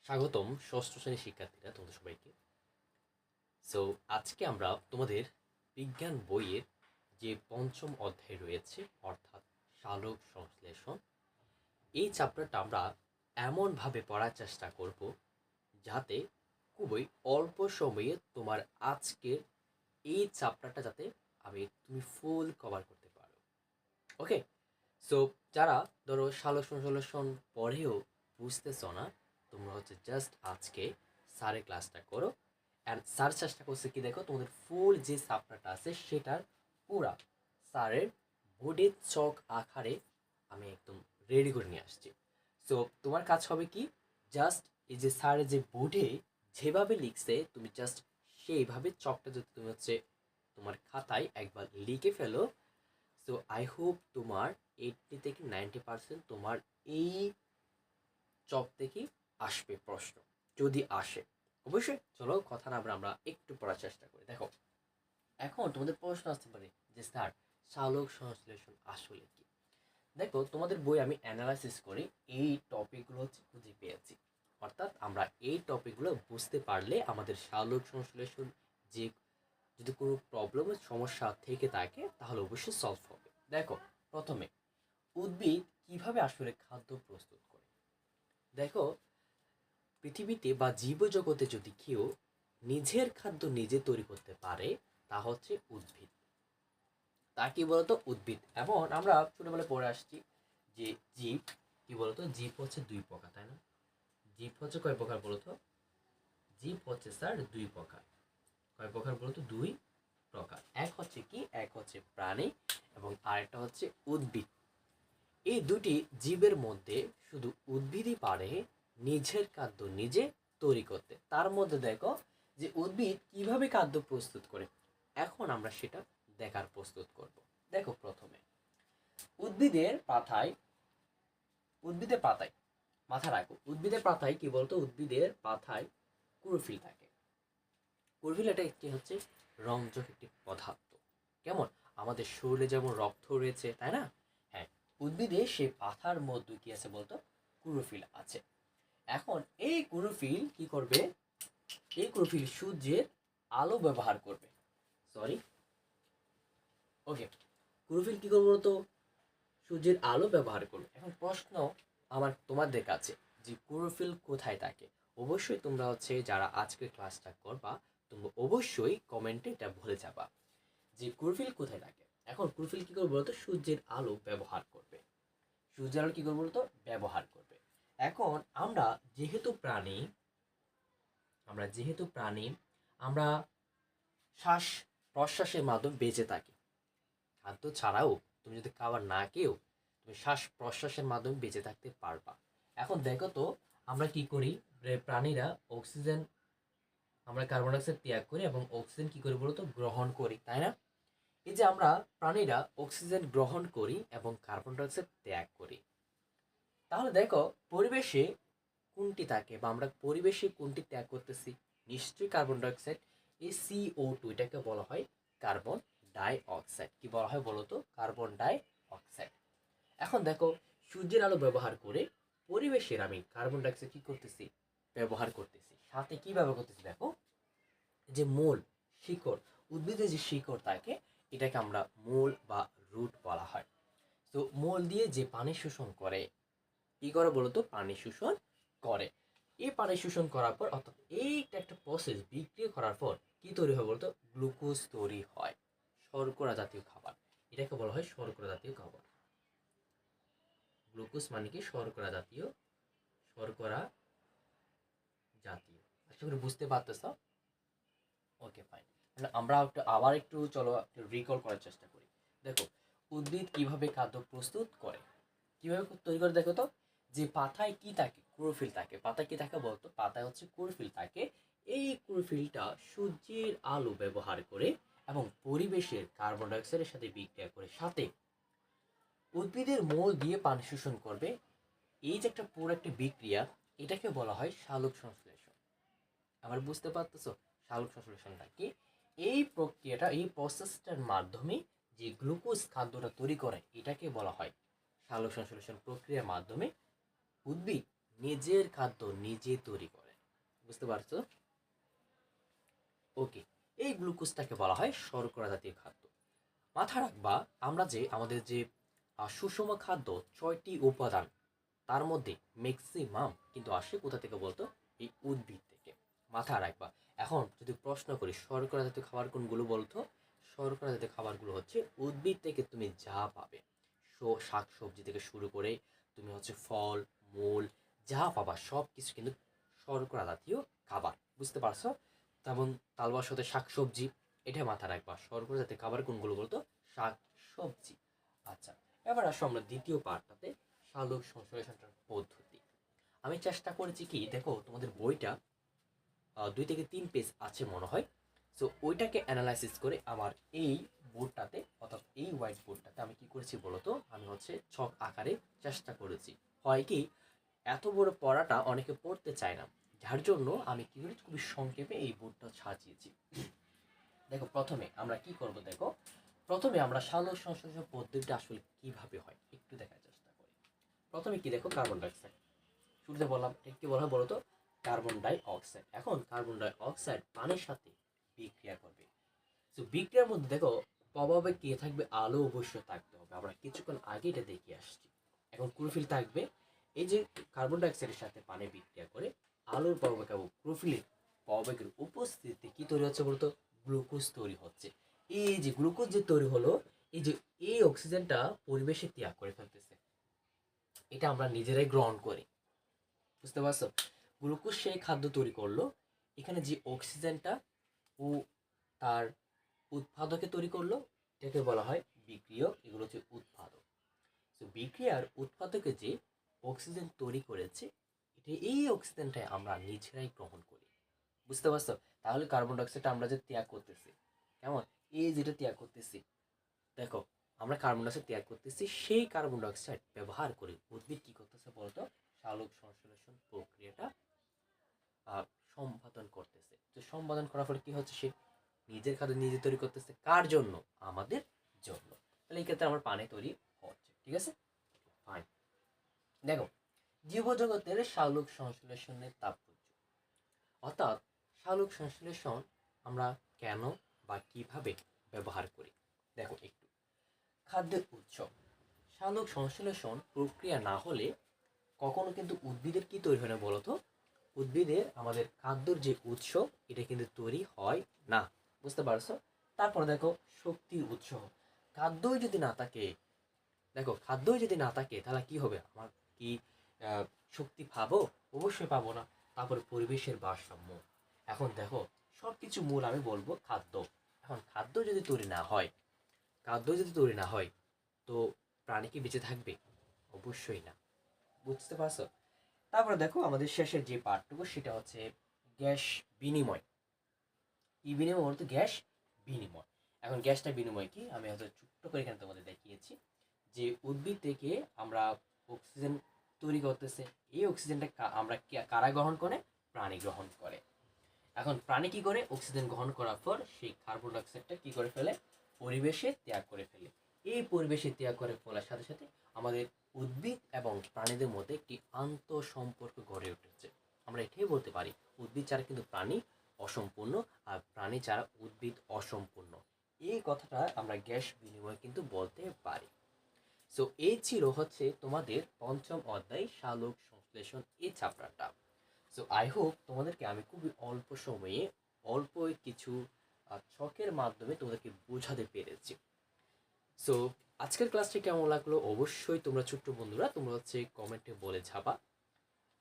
স্বাগতম ষষ্ঠ শ্রেণীর শিক্ষার্থীরা তোমাদের সবাইকে। সো আজকে আমরা তোমাদের বিজ্ঞান বইয়ের যে পঞ্চম অধ্যায় রয়েছে অর্থাৎ সালোক সংশ্লেষণ, এই চ্যাপ্টারটা আমরা এমনভাবে পড়ার চেষ্টা করব যাতে খুবই অল্প সময়ে তোমার আজকের এই চ্যাপ্টারটা যাতে তুমি ফুল কভার করতে পারো। ওকে, সো যারা ধরো সালোক সংশ্লেষণ পড়েও বুঝতেছ না, তোমরা হচ্ছে জাস্ট আজকে স্যারের ক্লাসটা করো। অ্যান্ড স্যার চেষ্টা করছে কি দেখো, তোমাদের ফুল যে চ্যাপ্টারটা আছে সেটার পুরা স্যারের বোর্ডের চক আকারে আমি একদম রেডি করে নিয়ে আসছি। সো তোমার কাজ হবে কি, জাস্ট এই যে স্যারের যে বোর্ডে যেভাবে লিখছে তুমি জাস্ট সেইভাবে চকটা যদি তুমি হচ্ছে তোমার খাতায় একবার লিখে ফেলো। সো আই হোপ তোমার 80 থেকে 90% তোমার এই চক থেকে আসবে প্রশ্ন, যদি আসে। অবশ্যই চলো কথা না বলে আমরা একটু পড়ার চেষ্টা করি। দেখো, এখন তোমাদের প্রশ্ন আসতে পারে যে স্যার সালোক সংশ্লেষণ আসলে কি। দেখো, তোমাদের বই আমি অ্যানালাইসিস করে এই টপিকগুলো হচ্ছে খুঁজে পেয়েছি। অর্থাৎ আমরা এই টপিকগুলো বুঝতে পারলে আমাদের সালোক সংশ্লেষণ যে যদি কোনো প্রবলেমের সমস্যা থেকে থাকে তাহলে অবশ্যই সলভ হবে। দেখো, প্রথমে উদ্ভিদ কিভাবে আসলে খাদ্য প্রস্তুত করে। দেখো, পৃথিবীতে বা জীবজগতে যদি কেউ নিজের খাদ্য নিজে তৈরি করতে পারে তা হচ্ছে উদ্ভিদ। তা কি বলতো, উদ্ভিদ। এবং আমরা ছোটবেলায় পড়ে আসছি যে জীব কি বলতো, জীব হচ্ছে দুই প্রকার, তাই না? জীব হচ্ছে কয় প্রকার বলতো? জীব হচ্ছে স্যার দুই প্রকার। কয় প্রকার বলতো? দুই প্রকার। এক হচ্ছে কি, এক হচ্ছে প্রাণী এবং আরেকটা হচ্ছে উদ্ভিদ। এই দুটি জীবের মধ্যে শুধু উদ্ভিদই পারে নিজের খাদ্য নিজে তৈরি করতে। তার মধ্যে দেখো যে উদ্ভিদ কিভাবে খাদ্য প্রস্তুত করে, এখন আমরা সেটা দেখার প্রস্তুত করব। দেখো, প্রথমে উদ্ভিদের পাতায়, উদ্ভিদের পাতায় মাথা রাখো, উদ্ভিদের পাতায় কি বলতো, উদ্ভিদের পাতায় ক্লোরোফিল থাকে। ক্লোরোফিল এটা একটি হচ্ছে রঞ্জক একটি পদার্থ। কেমন, আমাদের শরীরে যেমন রক্ত রয়েছে, তাই না? হ্যাঁ, উদ্ভিদে সেই পাতার মধ্যে কি আছে বলতো, ক্লোরোফিল আছে। এখন এই ক্লোরোফিল কি করবে, এই ক্লোরোফিল সূর্যের আলো ব্যবহার করবে। সরি, ওকে, ক্লোরোফিল কি করবো বলতো, সূর্যের আলো ব্যবহার করবে। এখন প্রশ্ন আমার তোমাদের কাছে যে ক্লোরোফিল কোথায় থাকে। অবশ্যই তোমরা হচ্ছে যারা আজকে ক্লাসটা করবা, তোমরা অবশ্যই কমেন্টে এটা বলে যাবা যে ক্লোরোফিল কোথায় থাকে। এখন ক্লোরোফিল কি করবে বলতো, সূর্যের আলো ব্যবহার করবে। সূর্যের আলো কি করবে বলতো, ব্যবহার করবে। এখন আমরা যেহেতু প্রাণী, আমরা শ্বাস প্রশ্বাসের মাধ্যমে বেঁচে থাকি। খাদ্য ছাড়াও তুমি যদি খাবার না খেয়েও তুমি শ্বাস প্রশ্বাসের মাধ্যমে বেঁচে থাকতে পারবা। এখন দেখো তো, আমরা কি করি, প্রাণীরা অক্সিজেন, আমরা কার্বন ডাইঅক্সাইড ত্যাগ করি এবং অক্সিজেন কি করি বলতো, গ্রহণ করি, তাই না? এই যে আমরা প্রাণীরা অক্সিজেন গ্রহণ করি এবং কার্বন ডাইঅক্সাইড ত্যাগ করি, তাহলে দেখো পরিবেশে কোনটি থাকে বা আমরা পরিবেশে কোনটি ত্যাগ করতেছি? নিশ্চয়ই কার্বন ডাইঅক্সাইড। এই CO2 এটাকে বলা হয় কার্বন ডাই অক্সাইড। কি বলা হয় বলতো, কার্বন ডাই অক্সাইড। এখন দেখো, সূর্যের আলো ব্যবহার করে পরিবেশের আমি কার্বন ডাইঅক্সাইড কি করতেছি, ব্যবহার করতেছি। সাথে কি ব্যবহার করতেছি দেখো, যে মূল, শিকড়, উদ্ভিদের যে শিকড় থাকে এটাকে আমরা মূল বা রুট বলা হয়। তো মূল দিয়ে যে পানি শোষণ করে, কি করে বলতো, পানি শোষণ করে। এই পানি শোষণ করার পর, অর্থাৎ এইটা একটা প্রসেস, বিক্রিয়া করার পর কি তৈরি হয় বলতো, গ্লুকোজ তৈরি হয়। শর্করা জাতীয় খাবার, এটাকে বলা হয় শর্করা জাতীয় খাবার। গ্লুকোজ মানে কি, শর্করা জাতীয়, শর্করা জাতীয়। আশা করি বুঝতে পারতেছ। ওকে, ফাইন। আমরা আবার একটু চলো একটু রিকল করার চেষ্টা করি। দেখো, উদ্ভিদ কিভাবে খাদ্য প্রস্তুত করে, কিভাবে তৈরি করে দেখো তো। যে পাতায় কি থাকে, ক্লোরোফিল থাকে। পাতায় কি থাকে বলতো, পাতায় হচ্ছে ক্লোরোফিল থাকে। এই ক্লোরোফিলটা সূর্যের আলো ব্যবহার করে এবং পরিবেশের কার্বন ডাইঅক্সাইডের সাথে বিক্রিয়া করে, সাথে উদ্ভিদের মূল দিয়ে পানি শোষণ করবে। এই যে একটা পুরো একটা বিক্রিয়া, এটাকে বলা হয় সালোক সংশ্লেষণ। আবার বুঝতে পারতেছো সালোক সংশ্লেষণটা কি? এই প্রক্রিয়াটা, এই প্রসেসটার মাধ্যমে যে গ্লুকোজ খাদ্যটা তৈরি করে এটাকে বলা হয় সালোক সংশ্লেষণ প্রক্রিয়ার মাধ্যমে উদ্ভিদ নিজের খাদ্য নিজে তৈরি করে। বুঝতে পারছো? ওকে, এই গ্লুকোজটাকে বলা হয় শর্করা জাতীয় খাদ্য। মাথা রাখবা, আমরা যে আমাদের যে সুষম খাদ্য 6টি উপাদান, তার মধ্যে ম্যাক্সিমাম কিন্তু আসে কোথা থেকে বলতো? এই উদ্ভিদ থেকে। মাথা রাখবা। এখন যদি প্রশ্ন করি শর্করা জাতীয় খাবার কোনগুলো বলতো? শর্করা জাতীয় খাবারগুলো হচ্ছে উদ্ভিদ থেকে তুমি যা পাবে, শাক সবজি থেকে শুরু করে তুমি হচ্ছে ফল মূল যা পাবা সব কিছু কিন্তু শর্করা জাতীয় খাবার। বুঝতে পারছো? তেমন তালবার সাথে শাক সবজি, এটা মাথা রাখবা। শর্করা জাতীয় খাবার কোনগুলো বলতো? শাক সবজি। আচ্ছা, এবার আসো আমরা দ্বিতীয় পার্টটাতে, সালোক সংশ্লেষণের পদ্ধতি। আমি চেষ্টা করেছি কি, দেখো তোমাদের বইটা 2 থেকে 3 পেজ আছে মনে হয়। সো ওইটাকে অ্যানালাইসিস করে আমার এই বোর্ডটাতে, অর্থাৎ এই হোয়াইট বোর্ডটাতে আমি কি করেছি বলতো? আমি হচ্ছে ছক আকারে চেষ্টা করেছি। হয় কি, এত বড় পড়াটা অনেকে পড়তে চায় না, যার জন্য আমি কি করেছি, খুবই সংক্ষেপে এই বোর্ডটা সাজিয়েছি। দেখো প্রথমে আমরা কি করব, দেখো প্রথমে আমরা সালোক সংশ্লেষণ পদ্ধতিটা আসলে কিভাবে হয় একটু দেখার চেষ্টা করি। প্রথমে কি দেখো, কার্বন ডাইঅক্সাইড। শুরুতে বললাম কি বলা হয় বলতো? Carbon die oxide. এখন কার্বন ডাই অক্সাইড পানির সাথে বিক্রিয়া করবে। তো বিক্রিয়ার মধ্যে দেখো প্রভাবে কে থাকবে? আলো অবশ্যই থাকতে হবে, আমরা কিছুক্ষণ আগে এটা দেখে আসছি। এখন ক্লোরোফিল থাকবে। এই যে কার্বন ডাই অক্সাইডের সাথে পানি বিক্রিয়া করে আলোর প্রভাবে এবং ক্লোরোফিলের প্রভাবের উপস্থিতিতে কি তৈরি হচ্ছে বলতো? গ্লুকোজ তৈরি হচ্ছে। এই যে গ্লুকোজ যে তৈরি হলো, এই যে এই অক্সিজেনটা পরিবেশে ত্যাগ করে ফেলতেছে, এটা আমরা নিজেরাই গ্রহণ করি। বুঝতে পারছো? গ্লুকোজ সেই খাদ্য তৈরি করলো, এখানে যে অক্সিজেনটা ও তার উৎপাদকে তৈরি করলো, এটাকে বলা হয় বিক্রিয়ক, এগুলো হচ্ছে উৎপাদক। তো বিক্রিয়ার উৎপাদকে যে অক্সিজেন তৈরি করেছে, এটা এই অক্সিজেনটাই আমরা নিজেরাই গ্রহণ করি। বুঝতে পারছো? তাহলে কার্বন ডাইঅক্সাইডটা আমরা যে ত্যাগ করতেছি, কেমন, এই যেটা ত্যাগ করতেছি, দেখো আমরা কার্বন ডাইঅক্সাইড ত্যাগ করতেছি, সেই কার্বন ডাইঅক্সাইড ব্যবহার করে উদ্ভিদ কি করতেছে বলতো? সালোক সংশ্লেষণ প্রক্রিয়াটা সম্পাদন করতেছে। তো সম্পাদন করার ফলে কি হচ্ছে? সে নিজের খাদ্য নিজে তৈরি করতেছে। কার জন্য? আমাদের জন্য। তাহলে এই ক্ষেত্রে আমার পানি তৈরি হচ্ছে। ঠিক আছে, ফাইন। দেখো জীবজগতের সালোক সংশ্লেষণের তাৎপর্য, অর্থাৎ সালোক সংশ্লেষণ আমরা কেন বা কিভাবে ব্যবহার করি। দেখো একটু, খাদ্যের উৎস। সালোক সংশ্লেষণ প্রক্রিয়া না হলে কখনো কিন্তু উদ্ভিদের কি তৈরি হয় না বলতো? উদ্ভিদের আমাদের খাদ্যর যে উৎস, এটা কিন্তু তৈরি হয় না। বুঝতে পারছো? তারপর দেখো শক্তির উৎস। খাদ্যই যদি না থাকে, দেখো খাদ্যই যদি না থাকে তাহলে কি হবে? আমার কি শক্তি পাবো? অবশ্যই পাবো না। তারপরে পরিবেশের ভারসাম্য। এখন দেখো সব কিছু মূল আমি বলবো খাদ্য। এখন খাদ্য যদি তৈরি না হয়, খাদ্য যদি তৈরি না হয়, তো প্রাণী কি বেঁচে থাকবে? অবশ্যই না। বুঝতে পারছো? তারপরে দেখো আমাদের শেষের যে পার্টটুকু, সেটা হচ্ছে গ্যাস বিনিময়। কি বিনিময় বলতো? গ্যাস বিনিময়। এখন গ্যাসটা বিনিময় কি, আমি হয়তো ছোট্ট করে এখানে তোমাদের দেখিয়েছি। যে উদ্ভিদ থেকে আমরা অক্সিজেন তৈরি করতেছে, এই অক্সিজেনটা আমরা কারা গ্রহণ করে? প্রাণী গ্রহণ করে। এখন প্রাণী কি করে? অক্সিজেন গ্রহণ করার পর সেই কার্বন ডাইঅক্সাইডটা কি করে ফেলে? পরিবেশে ত্যাগ করে ফেলে। এই পরিবেশে ত্যাগ করে ফেলার সাথে সাথে আমাদের উদ্ভিদ এবং প্রাণীদের মধ্যে একটি আন্তঃসম্পর্ক গড়ে উঠেছে। আমরা এটাই বলতে পারি, উদ্ভিদ ছাড়া কিন্তু প্রাণী অসম্পূর্ণ, আর প্রাণী ছাড়া উদ্ভিদ অসম্পূর্ণ। এই কথাটা আমরা গ্যাস বিনিময় কিন্তু বলতে পারি। সো এই ছিল হচ্ছে তোমাদের পঞ্চম অধ্যায় সালোক সংশ্লেষণ এই চ্যাপ্টারটা। সো আই হোপ তোমাদেরকে আমি খুবই অল্প সময়ে অল্প কিছু ছকের মাধ্যমে তোমাদেরকে বোঝাতে পেরেছি। সো আজকের ক্লাসটি কেমন লাগলো অবশ্যই তোমরা ছোট্ট বন্ধুরা তোমরা হচ্ছে কমেন্টে বলে যাবা।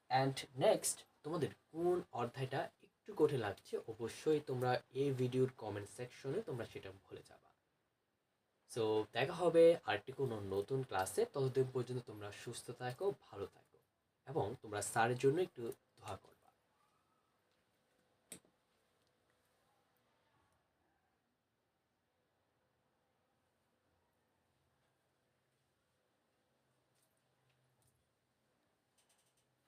অ্যান্ড নেক্সট তোমাদের কোন অধ্যায়টা একটু কঠিন লাগছে অবশ্যই তোমরা এই ভিডিওর কমেন্ট সেকশনে তোমরা সেটা বলে যাবা। সো দেখা হবে আরেকটি কোনো নতুন ক্লাসে। ততদিন পর্যন্ত তোমরা সুস্থ থাকো, ভালো থাকো এবং তোমরা স্যারের জন্য একটু দোয়া করো।